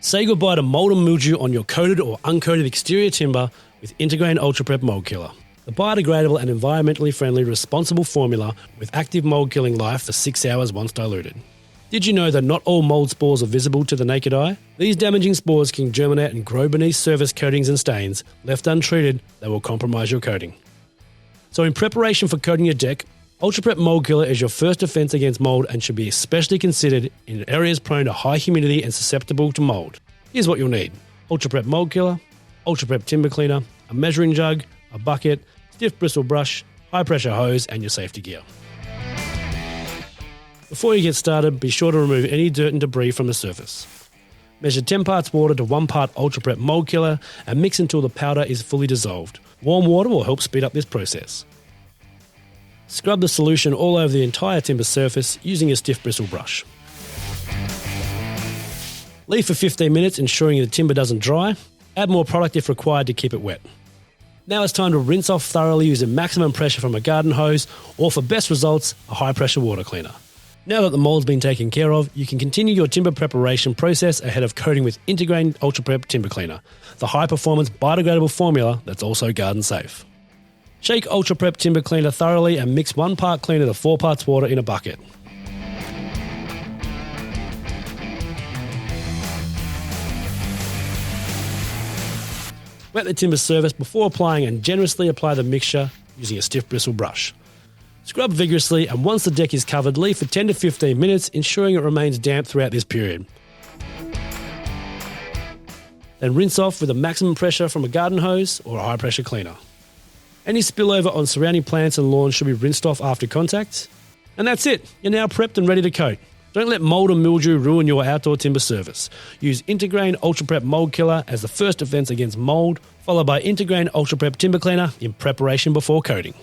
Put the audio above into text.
Say goodbye to mold and mildew on your coated or uncoated exterior timber with Intergrain UltraPrep Mould Killer, the biodegradable and environmentally friendly responsible formula with active mold killing life for 6 hours once diluted. Did you know that not all mold spores are visible to the naked eye? These damaging spores can germinate and grow beneath surface coatings and stains. Left untreated, they will compromise your coating. So in preparation for coating your deck, UltraPrep Mould Killer is your first defense against mold and should be especially considered in areas prone to high humidity and susceptible to mold. Here's what you'll need: UltraPrep Mould Killer, UltraPrep Timber Cleaner, a measuring jug, a bucket, stiff bristle brush, high pressure hose, and your safety gear. Before you get started, be sure to remove any dirt and debris from the surface. Measure 10 parts water to 1 part UltraPrep Mould Killer and mix until the powder is fully dissolved. Warm water will help speed up this process. Scrub the solution all over the entire timber surface using a stiff bristle brush. Leave for 15 minutes, ensuring the timber doesn't dry. Add more product if required to keep it wet. Now it's time to rinse off thoroughly using maximum pressure from a garden hose, or for best results, a high pressure water cleaner. Now that the mold's been taken care of, you can continue your timber preparation process ahead of coating with Intergrain UltraPrep Timber Cleaner, the high performance biodegradable formula that's also garden safe. Shake UltraPrep Timber Cleaner thoroughly and mix 1 part cleaner to 4 parts water in a bucket. Wet the timber surface before applying and generously apply the mixture using a stiff bristle brush. Scrub vigorously, and once the deck is covered, leave for 10 to 15 minutes, ensuring it remains damp throughout this period. Then rinse off with a maximum pressure from a garden hose or a high pressure cleaner. Any spillover on surrounding plants and lawns should be rinsed off after contact. And that's it, you're now prepped and ready to coat. Don't let mold and mildew ruin your outdoor timber service. Use Intergrain UltraPrep Mould Killer as the first defense against mold, followed by Intergrain UltraPrep Timber Cleaner in preparation before coating.